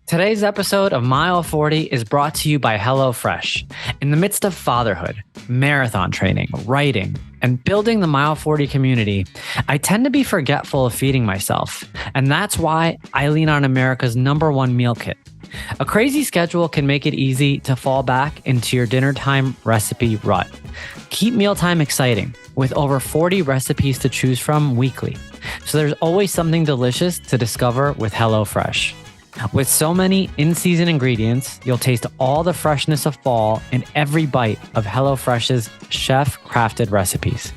Today's episode of Mile 40 is brought to you by HelloFresh. In the midst of fatherhood, marathon training, writing, and building the Mile 40 community, I tend to be forgetful of feeding myself. And that's why I lean on America's #1 meal kit. A crazy schedule can make it easy to fall back into your dinner time recipe rut. Keep mealtime exciting with over 40 recipes to choose from weekly. So there's always something delicious to discover with HelloFresh. With so many in-season ingredients, you'll taste all the freshness of fall in every bite of HelloFresh's chef-crafted recipes.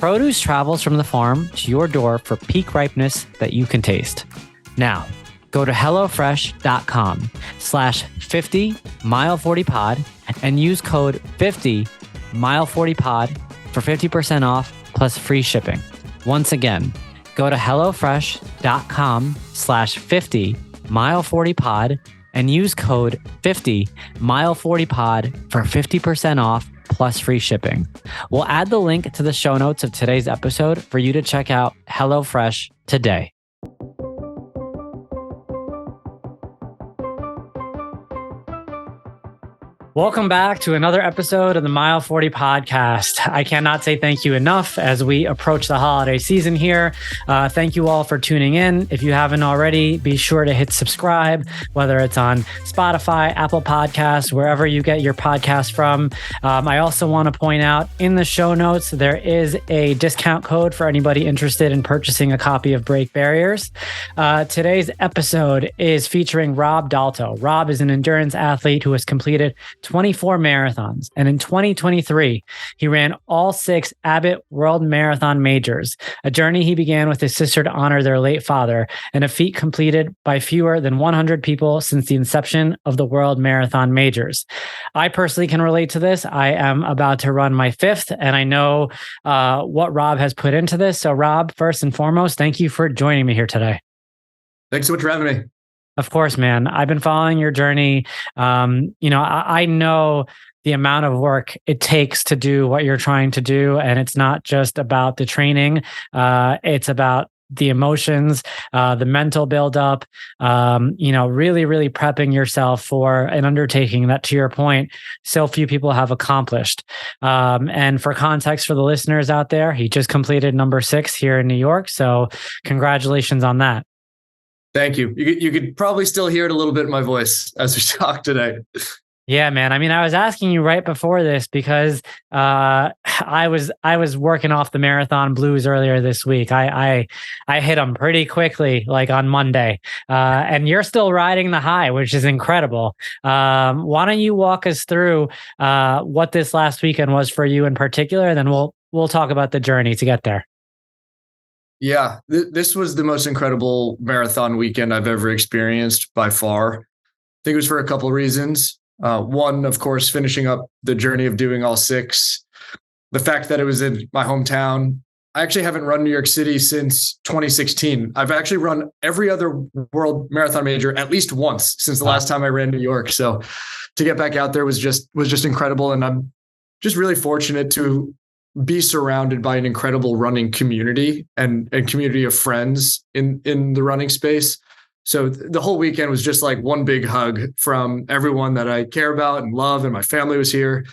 Produce travels from the farm to your door for peak ripeness that you can taste. Now, go to HelloFresh.com/50Mile40Pod and use code 50Mile40Pod for 50% off plus free shipping. Once again, go to HelloFresh.com/50Mile40Pod and use code 50Mile40Pod for 50% off plus free shipping. We'll add the link to the show notes of today's episode for you to check out HelloFresh today. Welcome back to another episode of the Mile 40 podcast. I cannot say thank you enough as we approach the holiday season here. Thank you all for tuning in. If you haven't already, be sure to hit subscribe, whether it's on Spotify, Apple Podcasts, wherever you get your podcast from. I also want to point out in the show notes, there is a discount code for anybody interested in purchasing a copy of Break Barriers. Today's episode is featuring Rob Dalto. Rob is an endurance athlete who has completed 24 marathons. And in 2023, he ran all 6 Abbott World Marathon Majors, a journey he began with his sister to honor their late father, and a feat completed by fewer than 100 people since the inception of the World Marathon Majors. I personally can relate to this. I am about to run my 5th, and I know what Rob has put into this. So Rob, first and foremost, thank you for joining me here today. Thanks so much for having me. Of course, man. I've been following your journey. I know the amount of work it takes to do what you're trying to do. And it's not just about the training. It's about the emotions, the mental buildup, really, really prepping yourself for an undertaking that, to your point, so few people have accomplished. And for context for the listeners out there, he just completed number 6 here in New York. So congratulations on that. Thank you. You could probably still hear it a little bit in my voice as we talk today. Yeah, man. I mean, I was asking you right before this because I was working off the marathon blues earlier this week. I hit them pretty quickly, like on Monday, and you're still riding the high, which is incredible. Why don't you walk us through what this last weekend was for you in particular, and then we'll talk about the journey to get there. Yeah, this was the most incredible marathon weekend I've ever experienced by far. I think it was for a couple of reasons. One, of course, finishing up the journey of doing all 6. The fact that it was in my hometown. I actually haven't run New York City since 2016. I've actually run every other World Marathon Major at least once since the last time I ran New York. So to get back out there was just incredible. And I'm just really fortunate to be surrounded by an incredible running community and community of friends in the running space. So the whole weekend was just like one big hug from everyone that I care about and love. And my family was here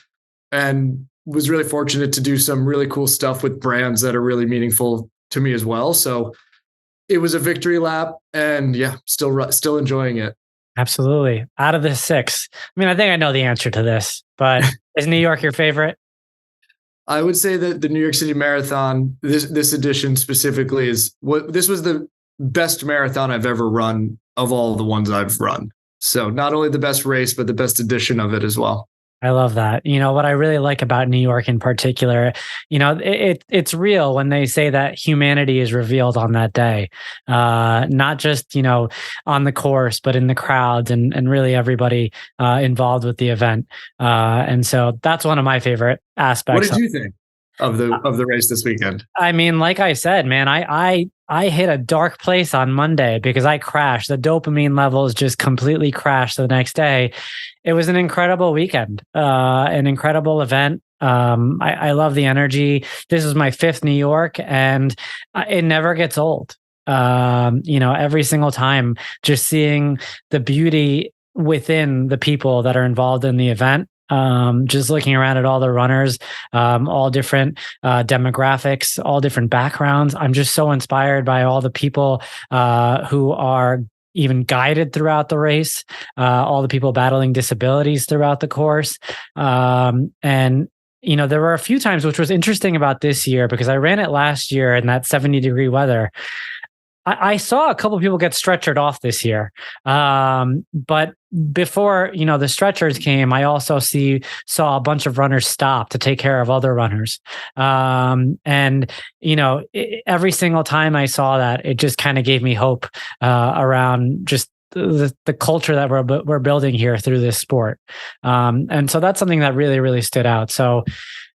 and was really fortunate to do some really cool stuff with brands that are really meaningful to me as well. So it was a victory lap and yeah, still enjoying it. Absolutely. Out of the 6, I mean, I think I know the answer to this, but is New York your favorite? I would say that the New York City Marathon, this edition specifically, this was the best marathon I've ever run of all the ones I've run. So not only the best race, but the best edition of it as well. I love that. You know, what I really like about New York in particular, it's real when they say that humanity is revealed on that day, not just, on the course, but in the crowds and really everybody involved with the event. And so that's one of my favorite aspects. What did you think of the race this weekend? I mean, like I said, man, I hit a dark place on Monday because I crashed. The dopamine levels just completely crashed the next day. It was an incredible weekend, an incredible event. I love the energy. This is my 5th New York and it never gets old. Every single time, just seeing the beauty within the people that are involved in the event. Just looking around at all the runners, all different demographics, all different backgrounds. I'm just so inspired by all the people who are even guided throughout the race, all the people battling disabilities throughout the course. There were a few times, which was interesting about this year, because I ran it last year in that 70-degree weather. I saw a couple of people get stretchered off this year. But before, the stretchers came, I also saw a bunch of runners stop to take care of other runners. Every single time I saw that, it just kind of gave me hope around just the culture that we're building here through this sport. And so that's something that really, really stood out. So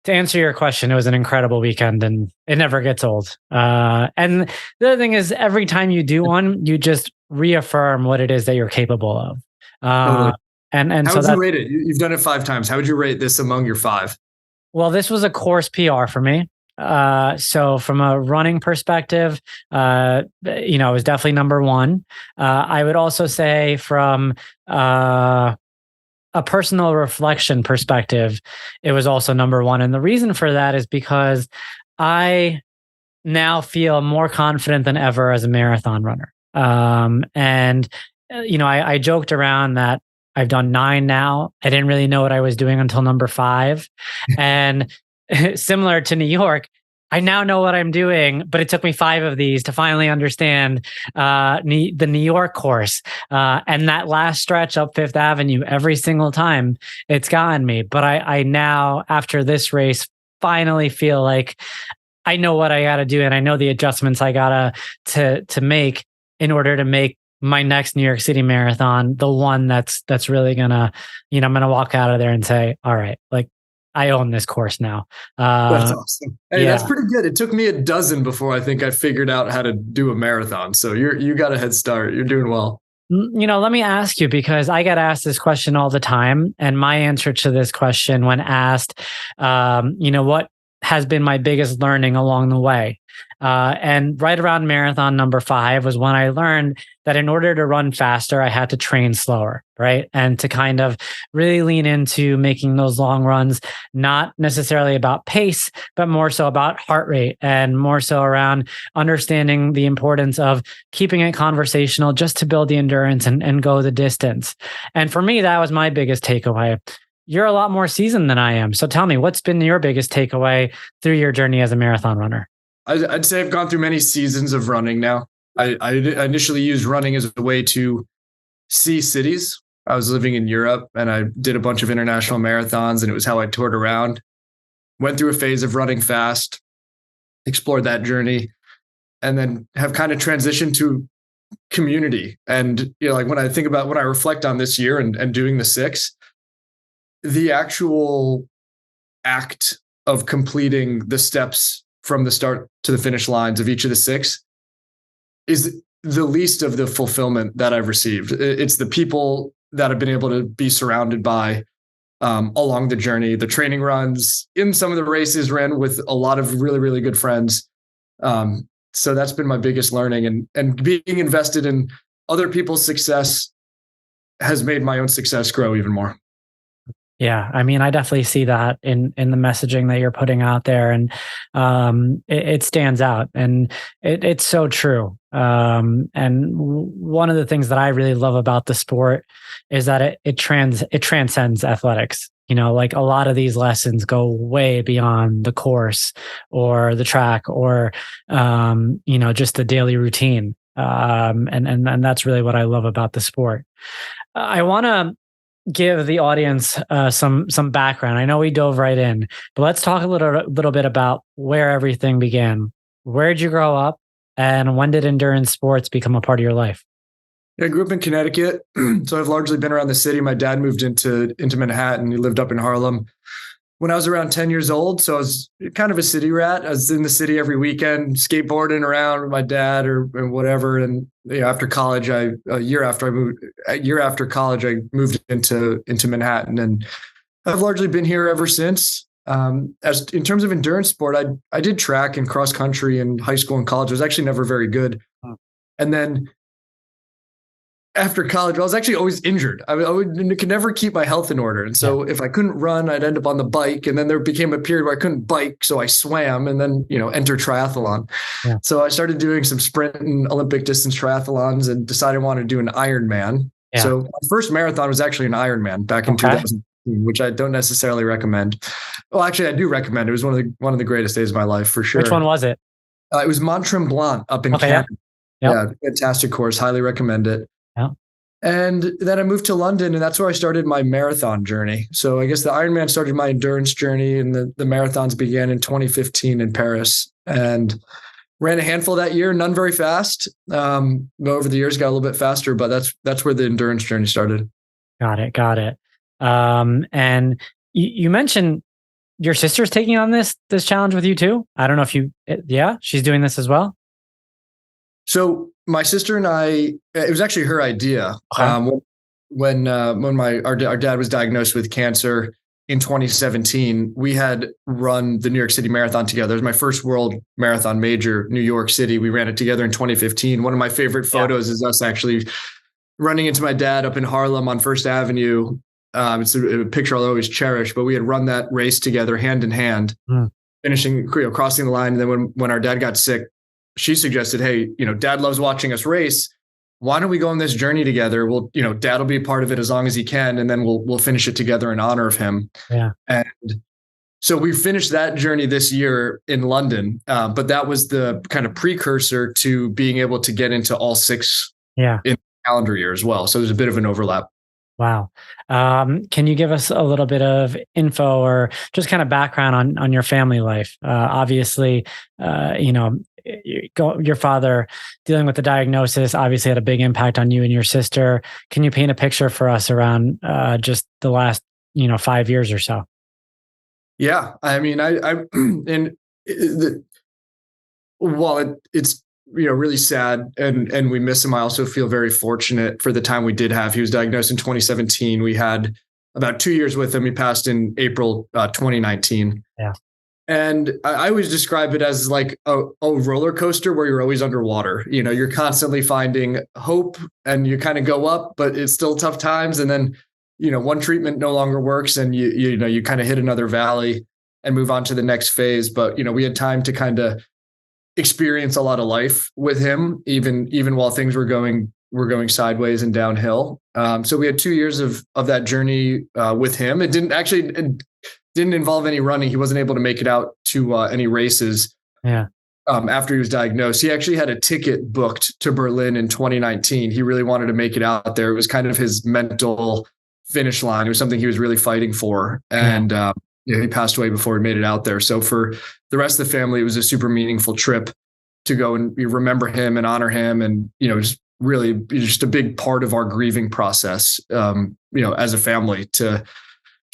to answer your question, it was an incredible weekend and it never gets old. And the other thing is, every time you do one, you just reaffirm what it is that you're capable of. Totally. And How so would you rate it? You've done it 5 times. How would you rate this among your 5? Well, this was a course PR for me. So from a running perspective, it was definitely number 1. I would also say from a personal reflection perspective, it was also number 1. And the reason for that is because I now feel more confident than ever as a marathon runner. I joked around that I've done 9 now. I didn't really know what I was doing until number 5. And similar to New York, I now know what I'm doing, but it took me 5 of these to finally understand the New York course. And that last stretch up Fifth Avenue, every single time, it's gotten me. But I now, after this race, finally feel like I know what I got to do, and I know the adjustments I gotta to make in order to make my next New York City marathon the one that's really gonna, I'm gonna walk out of there and say, all right, like, I own this course now. That's awesome. Hey, yeah. That's pretty good. It took me a dozen before I think I figured out how to do a marathon. So you got a head start. You're doing well. Let me ask you, because I get asked this question all the time, and my answer to this question when asked, what has been my biggest learning along the way? And right around marathon number 5 was when I learned that in order to run faster, I had to train slower, right? And to kind of really lean into making those long runs, not necessarily about pace, but more so about heart rate, and more so around understanding the importance of keeping it conversational just to build the endurance and go the distance. And for me, that was my biggest takeaway. You're a lot more seasoned than I am. So tell me, what's been your biggest takeaway through your journey as a marathon runner? I'd say I've gone through many seasons of running now. I initially used running as a way to see cities. I was living in Europe and I did a bunch of international marathons, and it was how I toured around. Went through a phase of running fast, explored that journey, and then have kind of transitioned to community. And like when I reflect on this year and doing the 6, the actual act of completing the steps from the start to the finish lines of each of the 6 is the least of the fulfillment that I've received. It's the people that I've been able to be surrounded by along the journey, the training runs, in some of the races ran with a lot of really, really good friends. So that's been my biggest learning, and being invested in other people's success has made my own success grow even more. Yeah, I mean, I definitely see that in the messaging that you're putting out there, and it stands out, and it's so true. And one of the things that I really love about the sport is that it transcends athletics. Like a lot of these lessons go way beyond the course or the track or just the daily routine. And that's really what I love about the sport. I want to give the audience some background. I know we dove right in, but let's talk a little bit about where everything began. Where did you grow up, and when did endurance sports become a part of your life? Yeah, I grew up in Connecticut, so I've largely been around the city. My dad moved into Manhattan. He lived up in Harlem when I was around 10 years old. So I was kind of a city rat. I was in the city every weekend, skateboarding around with my dad or whatever. And after college, a year after college, I moved into Manhattan, and I've largely been here ever since. As in terms of endurance sport, I did track and cross country in high school and college. I was actually never very good. And then after college, I was actually always injured. Could never keep my health in order. And so if I couldn't run, I'd end up on the bike. And then there became a period where I couldn't bike. So I swam and then, enter triathlon. Yeah. So I started doing some sprint and Olympic distance triathlons and decided I wanted to do an Ironman. Yeah. So my first marathon was actually an Ironman back in 2000, which I don't necessarily recommend. Well, actually, I do recommend. It was one of the greatest days of my life for sure. Which one was it? It was Mont Tremblant up in Canada. Yeah, fantastic course. Highly recommend it. Yeah. And then I moved to London, and that's where I started my marathon journey. So I guess the Ironman started my endurance journey, and the marathons began in 2015 in Paris. And ran a handful that year, none very fast. Over the years, got a little bit faster, but that's where the endurance journey started. Got it. And you mentioned your sister's taking on this challenge with you too. I don't know if she's doing this as well. So my sister and I, it was actually her idea. Okay. When our dad was diagnosed with cancer in 2017, we had run the New York City Marathon together. It was my first world marathon major, New York City. We ran it together in 2015. One of my favorite photos is us actually running into my dad up in Harlem on First Avenue. It's a picture I'll always cherish, but we had run that race together hand in hand, finishing, crossing the line. And then when our dad got sick, she suggested, hey, dad loves watching us race. Why don't we go on this journey together? We'll, dad will be a part of it as long as he can. And then we'll finish it together in honor of him. Yeah. And so we finished that journey this year in London. But that was the kind of precursor to being able to get into all 6 in the calendar year as well. So there's a bit of an overlap. Wow. Can you give us a little bit of info or just kind of background on your family life? Obviously, your father dealing with the diagnosis obviously had a big impact on you and your sister. Can you paint a picture for us around just the last 5 years or so? Yeah, I mean, it's really sad and we miss him. I also feel very fortunate for the time we did have. He was diagnosed in 2017. We had about 2 years with him. He passed in April 2019. Yeah. And I always describe it as like a roller coaster where you're always underwater. You're constantly finding hope and you kind of go up, but it's still tough times. And then, one treatment no longer works and you kind of hit another valley and move on to the next phase. But, we had time to kind of experience a lot of life with him, even while things were going sideways and downhill. So we had 2 years of that journey with him. It didn't involve any running. He wasn't able to make it out to any races. Yeah. After he was diagnosed, he actually had a ticket booked to Berlin in 2019. He really wanted to make it out there. It was kind of his mental finish line. It was something he was really fighting for. And he passed away before he made it out there. So for the rest of the family, it was a super meaningful trip to go and remember him and honor him. And, just really just a big part of our grieving process, as a family to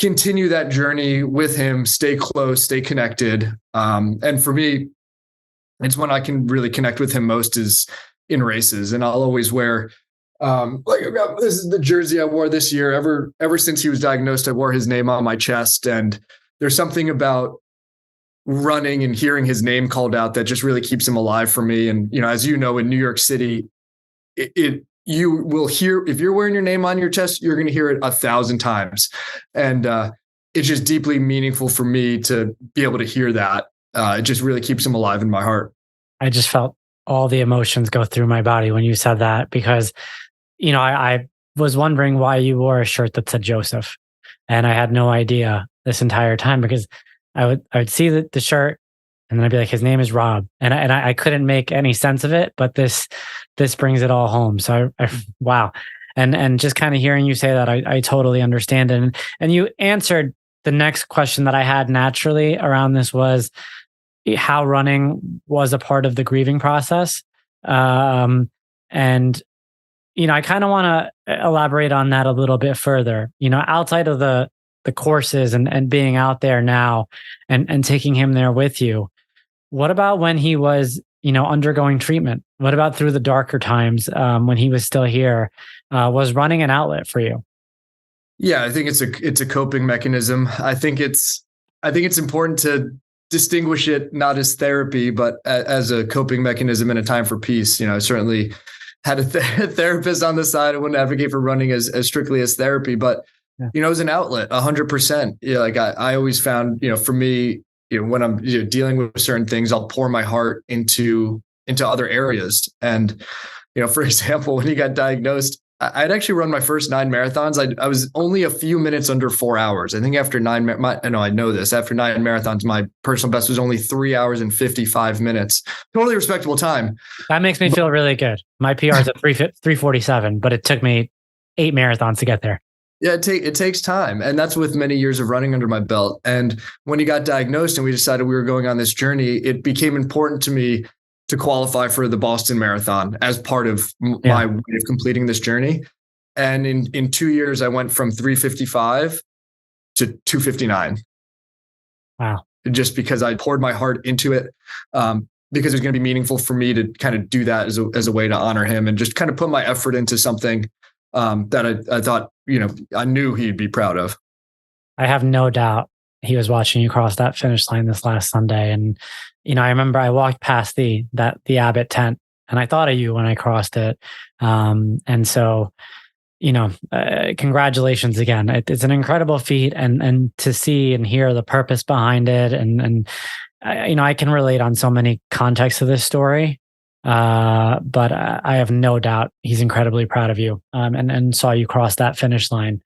continue that journey with him, stay close, stay connected. And for me, it's when I can really connect with him most is in races. And I'll always wear, this is the jersey I wore this year. Ever since he was diagnosed, I wore his name on my chest. And there's something about running and hearing his name called out that just really keeps him alive for me. And, as in New York City, you will hear, if you're wearing your name on your chest, you're going to hear it 1,000 times. And it's just deeply meaningful for me to be able to hear that. It just really keeps him alive in my heart. I just felt all the emotions go through my body when you said that, because, I was wondering why you wore a shirt that said Joseph. And I had no idea this entire time, because I would see the shirt and then I'd be like, his name is Rob. And I couldn't make any sense of it, but this brings it all home. So wow. And just kind of hearing you say that, I totally understand. And you answered the next question that I had naturally around this, was how running was a part of the grieving process. And, I kind of want to elaborate on that a little bit further, outside of the courses and being out there now and taking him there with you. What about when he was, undergoing treatment? What about through the darker times when he was still here? Was running an outlet for you? Yeah, I think it's a coping mechanism. I think it's important distinguish it not as therapy, but as a coping mechanism and a time for peace. I certainly had a therapist on the side. I wouldn't advocate for running as strictly as therapy, but it was an outlet, 100%. Like I always found, for me, when I'm dealing with certain things, I'll pour my heart into other areas. And, for example, when he got diagnosed, I'd actually run my first 9 marathons. I was only a few minutes under 4 hours. I think after 9, I know this. After 9 marathons, my personal best was only 3 hours and 55 minutes. Totally respectable time. That makes me feel really good. My PR is at 3:47, but it took me 8 marathons to get there. Yeah, it takes time. And that's with many years of running under my belt. And when he got diagnosed and we decided we were going on this journey, it became important to me to qualify for the Boston Marathon as part of my way of completing this journey. And in 2 years, I went from 3:55 to 2:59. Wow. Just because I poured my heart into it, because it was going to be meaningful for me to kind of do that as a way to honor him and just kind of put my effort into something that I thought, I knew he'd be proud of. I have no doubt he was watching you cross that finish line this last Sunday. And, I remember I walked past the Abbott tent and I thought of you when I crossed it. And so, congratulations again. It's an incredible feat and to see and hear the purpose behind it. And I can relate on so many contexts of this story. But I have no doubt he's incredibly proud of you, and saw you cross that finish line.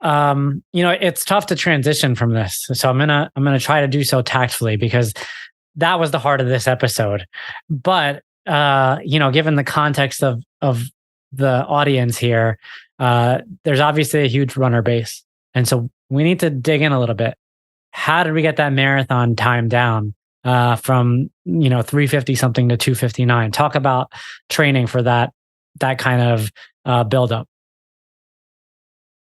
It's tough to transition from this. So I'm gonna try to do so tactfully because that was the heart of this episode. But given the context of the audience here, there's obviously a huge runner base. And so we need to dig in a little bit. How did we get that marathon time down? From 350 something to 259. Talk about training for that kind of buildup.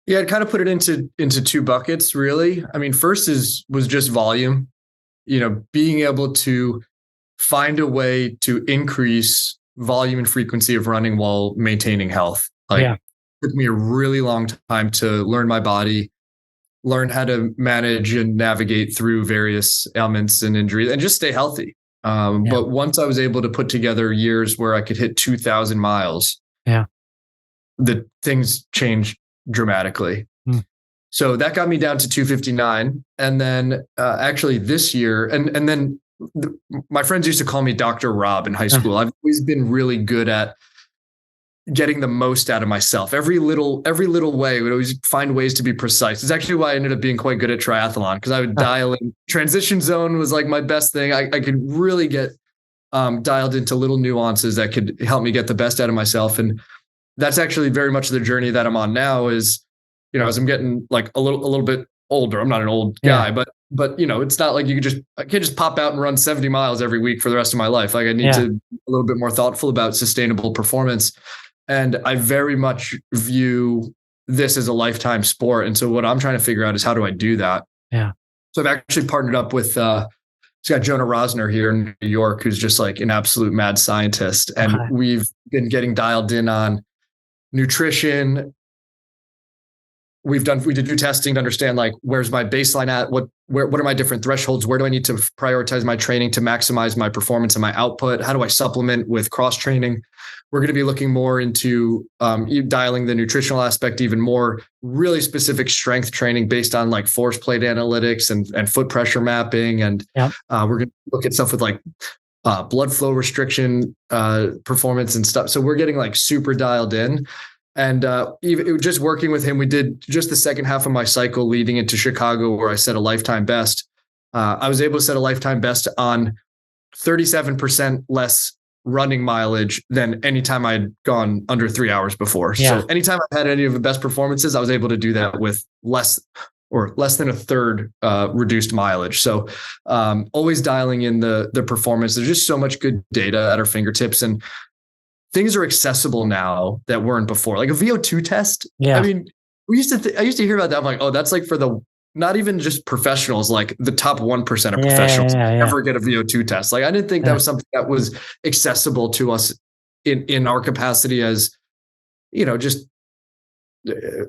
Yeah, I'd kind of put it into 2 buckets, really. I mean, first was just volume. Being able to find a way to increase volume and frequency of running while maintaining health. It took me a really long time to learn my body, learn how to manage and navigate through various ailments and injuries and just stay healthy. But once I was able to put together years where I could hit 2,000 miles, the things changed dramatically. So that got me down to 259. And then actually this year, and then my friends used to call me Dr. Rob in high school. I've always been really good at getting the most out of myself. Every little way, I would always find ways to be precise. It's actually why I ended up being quite good at triathlon, because I would dial in. Transition zone was like my best thing. I could really get dialed into little nuances that could help me get the best out of myself. And that's actually very much the journey that I'm on now is, as I'm getting like a little bit older. I'm not an old guy, but it's not like I can't just pop out and run 70 miles every week for the rest of my life. Like I need to be a little bit more thoughtful about sustainable performance. And I very much view this as a lifetime sport. And so what I'm trying to figure out is how do I do that? Yeah. So I've actually partnered up with, it's got Jonah Rosner here in New York, who's just like an absolute mad scientist. And we've been getting dialed in on nutrition. We did do testing to understand like, where's my baseline at? What are my different thresholds? Where do I need to prioritize my training to maximize my performance and my output? How do I supplement with cross training? We're going to be looking more into dialing the nutritional aspect even more, really specific strength training based on like force plate analytics and foot pressure mapping. And we're going to look at stuff with like blood flow restriction performance and stuff. So we're getting like super dialed in. And even just working with him, we did just the second half of my cycle leading into Chicago, where I set a lifetime best. I was able to set a lifetime best on 37% less running mileage than any time I'd gone under 3 hours before. Yeah. So anytime I've had any of the best performances, I was able to do that with less than a third reduced mileage. So always dialing in the performance. There's just so much good data at our fingertips, and things are accessible now that weren't before. Like a VO2 test. Yeah. I mean, I used to hear about that. I'm like, oh, that's like for the, not even just professionals, like the top 1% of professionals ever get a VO2 test. Like I didn't think that was something that was accessible to us in our capacity as, just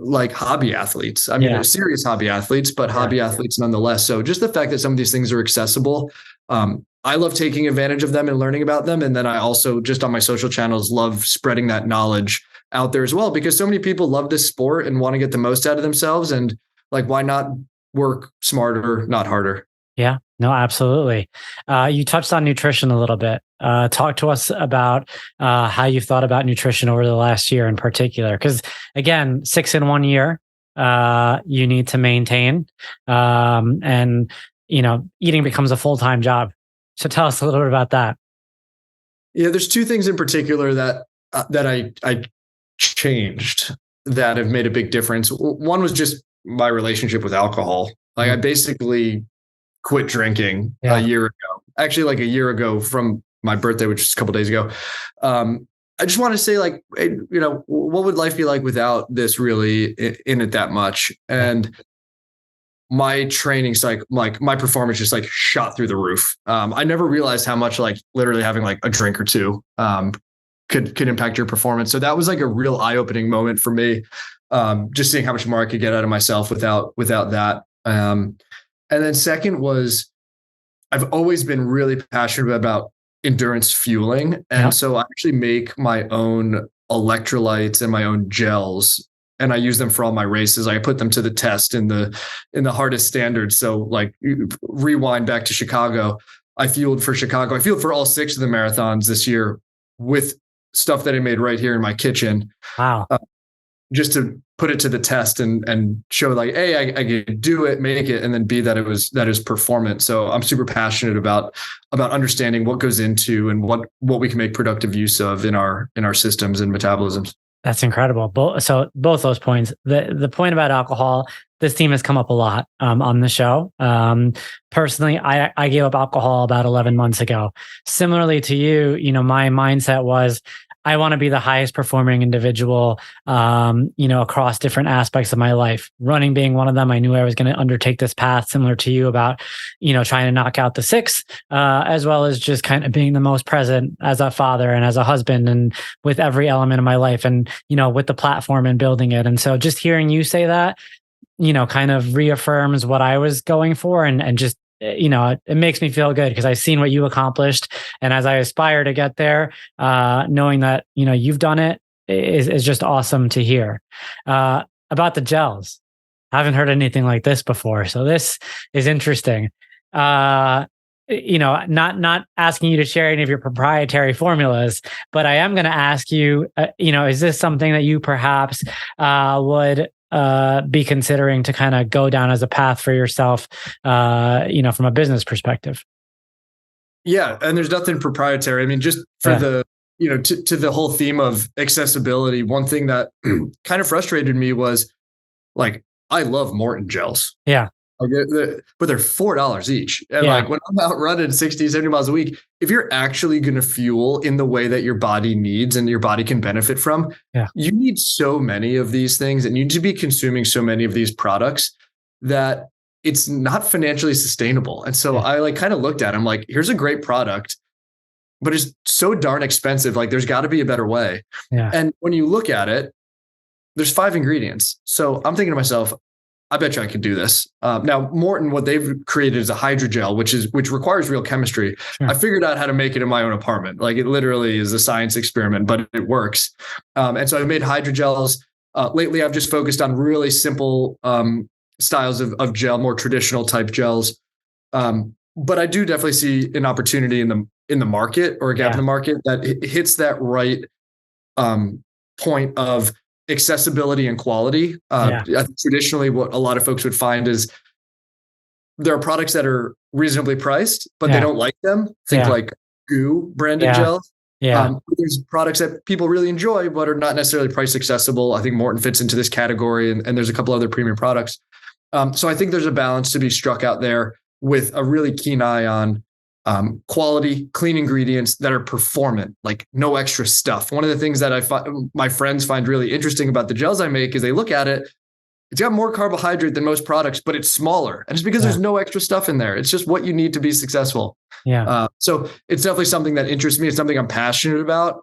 like hobby athletes. I mean, serious hobby athletes, but hobby athletes nonetheless. So just the fact that some of these things are accessible, I love taking advantage of them and learning about them. And then I also just on my social channels love spreading that knowledge out there as well, because so many people love this sport and want to get the most out of themselves. And like, why not work smarter, not harder? Yeah, no, absolutely. You touched on nutrition a little bit. Talk to us about how you've thought about nutrition over the last year in particular. Because again, 6 in 1 year, you need to maintain, and eating becomes a full-time job. So tell us a little bit about that. Yeah, there's two things in particular that I changed that have made a big difference. One was just my relationship with alcohol. Like I basically quit drinking a year ago, actually like a year ago from my birthday, which is a couple of days ago. I just want to say like, what would life be like without this really in it that much? And my training cycle, like my performance just like shot through the roof. I never realized how much like literally having like a drink or two could impact your performance. So that was like a real eye-opening moment for me. Just seeing how much more I could get out of myself without that. And then second was I've always been really passionate about endurance fueling. And so I actually make my own electrolytes and my own gels, and I use them for all my races. I put them to the test in the hardest standards. So like rewind back to Chicago. I fueled for Chicago. I fueled for all 6 of the marathons this year with stuff that I made right here in my kitchen. Wow. Just to put it to the test and show like, A, I could do it, make it, and then B, that is performance. So I'm super passionate about understanding what goes into and what we can make productive use of in our systems and metabolisms. That's incredible. So both those points, the point about alcohol, this theme has come up a lot on the show. Personally, I gave up alcohol about 11 months ago. Similarly to you, my mindset was, I want to be the highest performing individual, across different aspects of my life. Running being one of them. I knew I was going to undertake this path similar to you about, trying to knock out the 6, as well as just kind of being the most present as a father and as a husband and with every element of my life and, with the platform and building it. And so just hearing you say that, kind of reaffirms what I was going for and just, it makes me feel good because I've seen what you accomplished. And as I aspire to get there, knowing that, you've done it is just awesome to hear. About the gels, I haven't heard anything like this before. So this is interesting. Not asking you to share any of your proprietary formulas, but I am going to ask you, is this something that you perhaps would be considering to kind of go down as a path for yourself, from a business perspective? Yeah. And there's nothing proprietary. I mean, just for the, to the whole theme of accessibility, one thing that kind of frustrated me was like, I love Morton gels. Yeah. But they're $4 each. And like when I'm out running 60, 70 miles a week, if you're actually going to fuel in the way that your body needs and your body can benefit from, you need so many of these things and you need to be consuming so many of these products that it's not financially sustainable. And so I like kind of looked at them like, here's a great product, but it's so darn expensive. Like there's got to be a better way. Yeah. And when you look at it, there's 5 ingredients. So I'm thinking to myself, I bet you I could do this. Now, Morton, what they've created is a hydrogel, which requires real chemistry. Sure. I figured out how to make it in my own apartment. Like it literally is a science experiment, but it works. And so I've made hydrogels. Lately, I've just focused on really simple styles of gel, more traditional type gels. But I do definitely see an opportunity in the market or a gap in the market that hits that right point of accessibility and quality. I think traditionally what a lot of folks would find is there are products that are reasonably priced, but they don't like them. Think like goo branded gels. There's products that people really enjoy, but are not necessarily price accessible. I think Morton fits into this category and there's a couple other premium products. So I think there's a balance to be struck out there with a really keen eye on quality, clean ingredients that are performant, like no extra stuff. One of the things that my friends find really interesting about the gels I make is they look at it, it's got more carbohydrate than most products, but it's smaller. And it's because there's no extra stuff in there. It's just what you need to be successful. So it's definitely something that interests me. It's something I'm passionate about.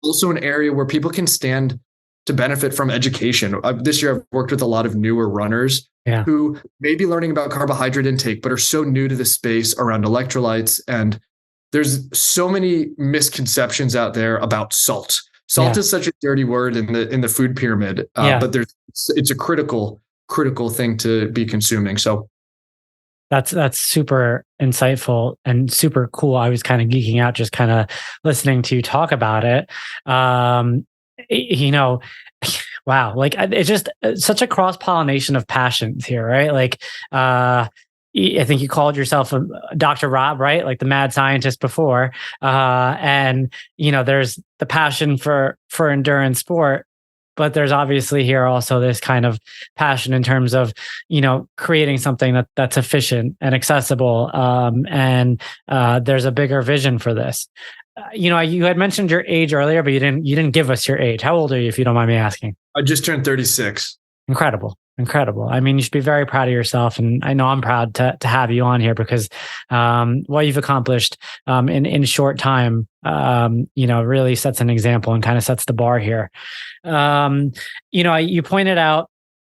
Also an area where people can stand to benefit from education. This year, I've worked with a lot of newer runners who may be learning about carbohydrate intake, but are so new to the space around electrolytes. And there's so many misconceptions out there about salt. Salt is such a dirty word in the food pyramid, but it's a critical thing to be consuming. So that's super insightful and super cool. I was kind of geeking out just kind of listening to you talk about it. You know, wow, like it's just such a cross pollination of passions here, right? Like, I think you called yourself a Dr. Rob, right? Like the mad scientist before. And there's the passion for endurance sport, but there's obviously here also this kind of passion in terms of, creating something that's efficient and accessible. And there's a bigger vision for this. You had mentioned your age earlier, but you didn't give us your age. How old are you, if you don't mind me asking? I just turned 36. Incredible. I mean, you should be very proud of yourself. And I know I'm proud to have you on here because what you've accomplished in short time, really sets an example and kind of sets the bar here. You pointed out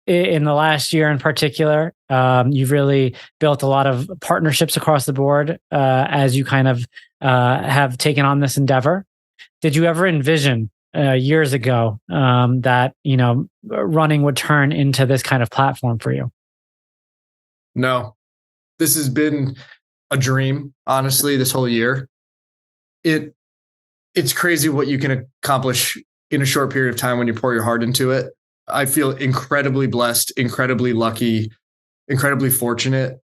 in the last year in particular, you've really built a lot of partnerships across the board as you kind of have taken on this endeavor. Did you ever envision years ago that running would turn into this kind of platform for you? No, this has been a dream, honestly, this whole year. It's crazy what you can accomplish in a short period of time when you pour your heart into it. I feel incredibly blessed, incredibly lucky, incredibly fortunate.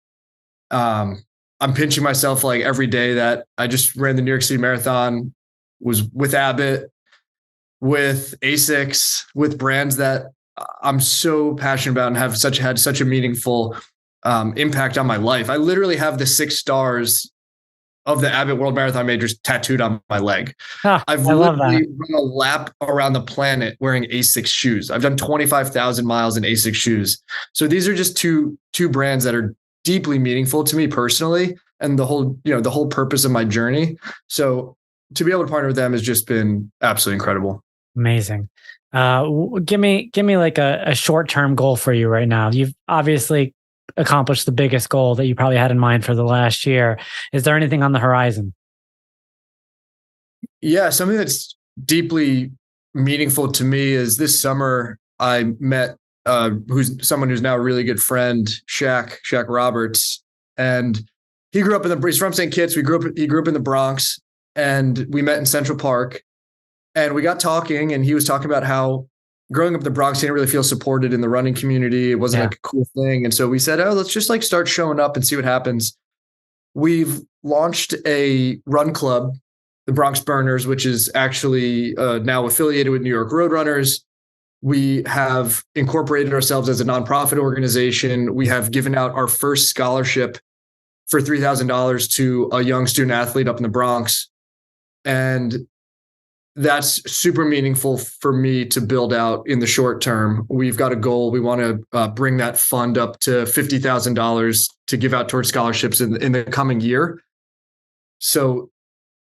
I'm pinching myself like every day that I just ran the New York City Marathon, was with Abbott, with ASICS, with brands that I'm so passionate about and have had such a meaningful impact on my life. I literally have the 6 stars of the Abbott World Marathon Majors tattooed on my leg. I've literally run a lap around the planet wearing ASICS shoes. I've done 25,000 miles in ASICS shoes. So these are just two brands that are deeply meaningful to me personally, and the whole purpose of my journey. So to be able to partner with them has just been absolutely incredible. Amazing. Give me like a short-term goal for you right now. You've obviously accomplished the biggest goal that you probably had in mind for the last year. Is there anything on the horizon? Yeah, something that's deeply meaningful to me is this summer I met someone who's now a really good friend, Shaq Roberts, and he's from St. Kitts. He grew up in the Bronx, and we met in Central Park, and we got talking, and he was talking about how growing up in the Bronx, he didn't really feel supported in the running community. It wasn't like a cool thing. And so we said, let's just like start showing up and see what happens. We've launched a run club, the Bronx Burners, which is actually now affiliated with New York Roadrunners. We have incorporated ourselves as a nonprofit organization. We have given out our first scholarship for $3,000 to a young student athlete up in the Bronx. And that's super meaningful for me to build out in the short term. We've got a goal. We want to bring that fund up to $50,000 to give out towards scholarships in the coming year. So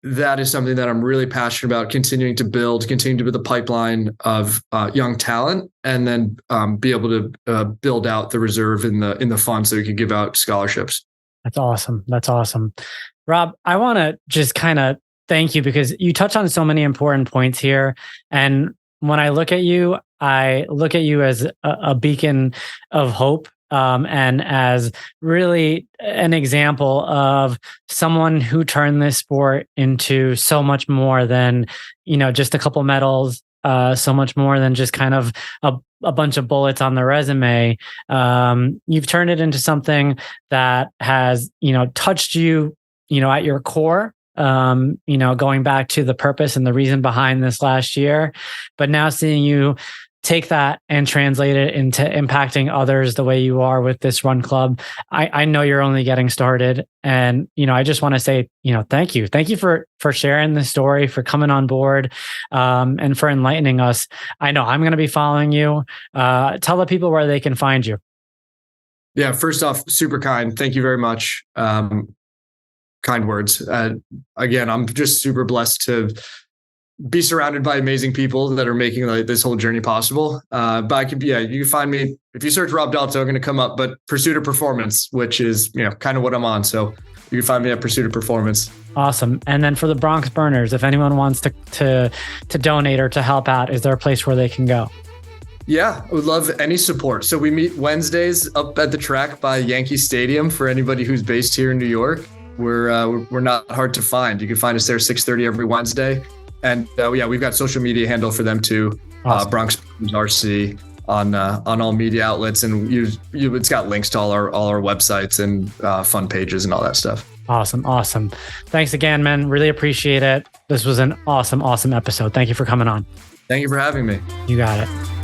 that is something that I'm really passionate about, continuing to build the pipeline of young talent, and then be able to build out the reserve in the fund so we can give out scholarships. That's awesome. Rob, I want to just kind of thank you because you touch on so many important points here. And when I look at you as a beacon of hope, and as really an example of someone who turned this sport into so much more than, just a couple medals, so much more than just kind of a bunch of bullets on the resume. You've turned it into something that has, touched you, at your core. Going back to the purpose and the reason behind this last year, but now seeing you take that and translate it into impacting others the way you are with this run club. I know you're only getting started. And, I just want to say, thank you. Thank you for sharing this story, for coming on board, and for enlightening us. I know I'm going to be following you. Tell the people where they can find you. Yeah. First off, super kind. Thank you very much. Kind words. Again, I'm just super blessed to be surrounded by amazing people that are making like this whole journey possible. But you can find me if you search Rob Dalto, I'm going to come up, but Pursuit of Performance, which is, kind of what I'm on. So you can find me at Pursuit of Performance. Awesome. And then for the Bronx Burners, if anyone wants to donate or to help out, is there a place where they can go? Yeah, I would love any support. So we meet Wednesdays up at the track by Yankee Stadium for anybody who's based here in New York. We're not hard to find. You can find us there 6:30 every Wednesday. And we've got social media handle for them too. Awesome. Bronx RC on all media outlets, and it's got links to all our websites and fun pages and all that stuff. Awesome. Thanks again, man. Really appreciate it. This was an awesome episode. Thank you for coming on. Thank you for having me. You got it.